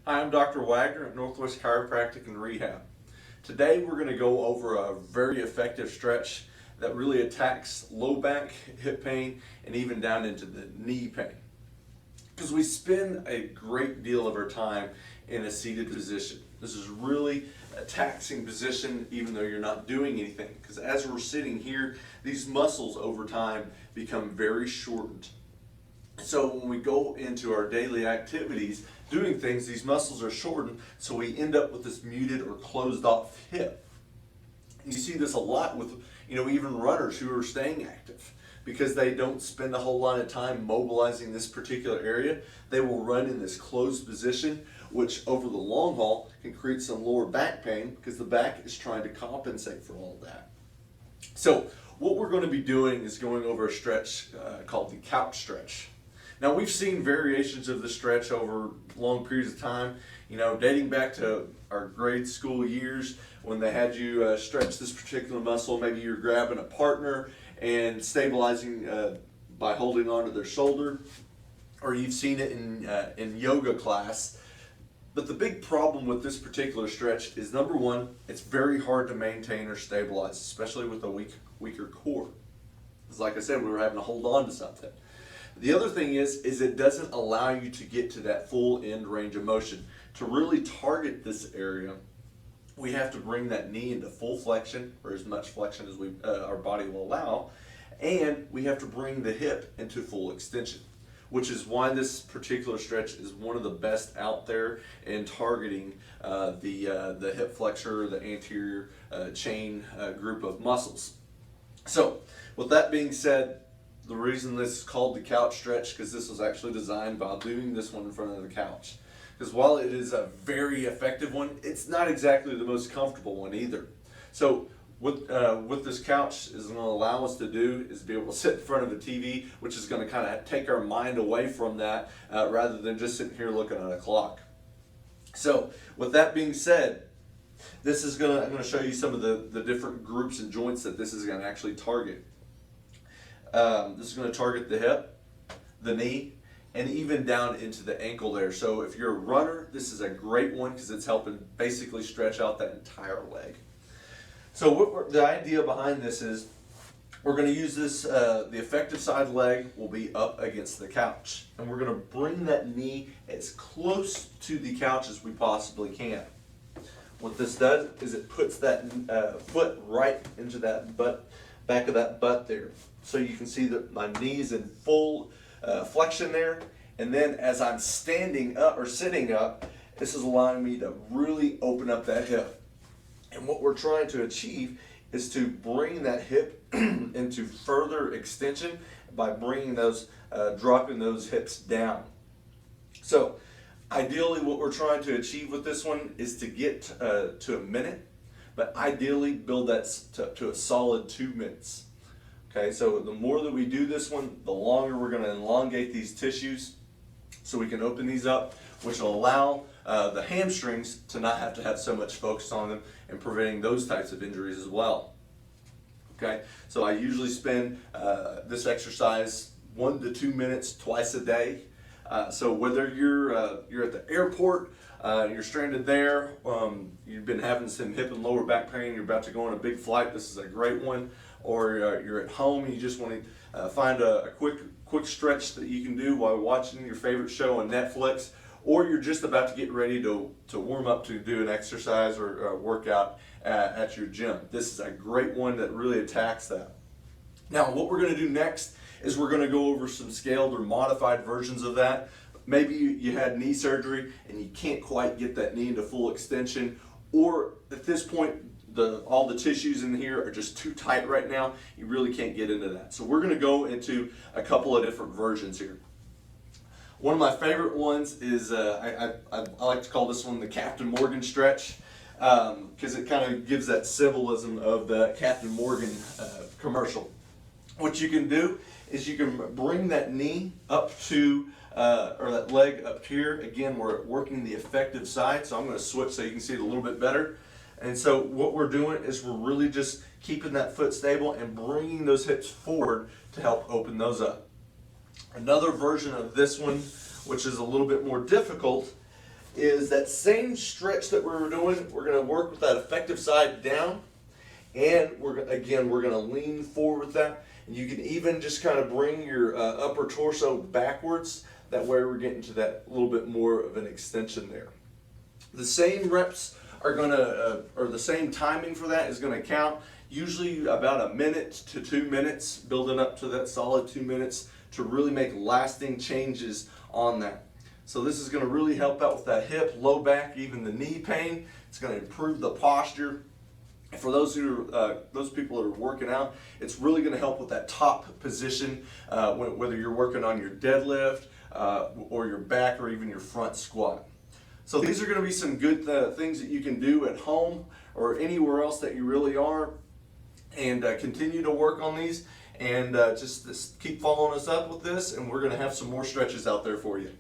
Hi, I'm Dr. Wagner at Northwest Chiropractic and Rehab. Today we're going to go over a very effective stretch that really attacks low back, hip pain, and even down into the knee pain. Because we spend a great deal of our time in a seated position. This is really a taxing position even though you're not doing anything. Because as we're sitting here, these muscles over time become very shortened. So when we go into our daily activities, doing things, these muscles are shortened, so we end up with this muted or closed off hip. You see this a lot with, even runners who are staying active because they don't spend a whole lot of time mobilizing this particular area. They will run in this closed position, which over the long haul can create some lower back pain because the back is trying to compensate for all that. So what we're going to be doing is going over a stretch called the couch stretch. Now we've seen variations of the stretch over long periods of time, dating back to our grade school years when they had you stretch this particular muscle. Maybe you're grabbing a partner and stabilizing by holding onto their shoulder, or you've seen it in yoga class. But the big problem with this particular stretch is, number one, it's very hard to maintain or stabilize, especially with a weaker core. Because like I said, we were having to hold on to something. The other thing is it doesn't allow you to get to that full end range of motion. To really target this area, we have to bring that knee into full flexion, or as much flexion as our body will allow, and we have to bring the hip into full extension, which is why this particular stretch is one of the best out there in targeting the hip flexor, the anterior chain group of muscles. So with that being said, the reason this is called the couch stretch, because this was actually designed by doing this one in front of the couch. Because while it is a very effective one, it's not exactly the most comfortable one either. So what this couch is going to allow us to do is be able to sit in front of a TV, which is going to kind of take our mind away from that rather than just sitting here looking at a clock. So with that being said, I'm going to show you some of the different groups and joints that this is going to actually target. This is going to target the hip, the knee, and even down into the ankle there. So if you're a runner, this is a great one because it's helping basically stretch out that entire leg. So the idea behind this is we're going to use this, the effective side leg will be up against the couch. And we're going to bring that knee as close to the couch as we possibly can. What this does is it puts that foot right into that back of that butt there. So you can see that my knee's in full flexion there. And then as I'm standing up or sitting up, this is allowing me to really open up that hip. And what we're trying to achieve is to bring that hip into further extension by bringing dropping those hips down. So ideally what we're trying to achieve with this one is to get to a minute, but ideally build that to a solid 2 minutes. Okay, so the more that we do this one, the longer we're going to elongate these tissues so we can open these up, which will allow the hamstrings to not have to have so much focus on them and preventing those types of injuries as well. Okay, so I usually spend this exercise 1 to 2 minutes twice a day. So whether you're at the airport, you're stranded there, you've been having some hip and lower back pain, you're about to go on a big flight, this is a great one. Or you're at home and you just want to find a quick stretch that you can do while watching your favorite show on Netflix, or you're just about to get ready to warm up to do an exercise or a workout at your gym. This is a great one that really attacks that. Now what we're going to do next is we're going to go over some scaled or modified versions of that. Maybe you had knee surgery and you can't quite get that knee into full extension, or at this point all the tissues in here are just too tight right now. You really can't get into that. So we're going to go into a couple of different versions here. One of my favorite ones is, I like to call this one the Captain Morgan stretch, because it kind of gives that symbolism of the Captain Morgan commercial. What you can do is you can bring that knee up to, or that leg up here. Again, we're working the effective side, so I'm going to switch so you can see it a little bit better. And so what we're doing is we're really just keeping that foot stable and bringing those hips forward to help open those up. Another version of this one, which is a little bit more difficult, is that same stretch that we were doing. We're going to work with that effective side down, and we're going to lean forward with that. And you can even just kind of bring your upper torso backwards. That way we're getting to that little bit more of an extension there. The same reps are going to, or the same timing for that is going to count. Usually about 1 minute to 2 minutes, building up to that solid 2 minutes to really make lasting changes on that. So this is going to really help out with that hip, low back, even the knee pain. It's going to improve the posture. And for those people that are working out, it's really going to help with that top position, whether you're working on your deadlift or your back or even your front squat. So these are going to be some good things that you can do at home or anywhere else that you really are, and continue to work on these, and just keep following us up with this, and we're going to have some more stretches out there for you.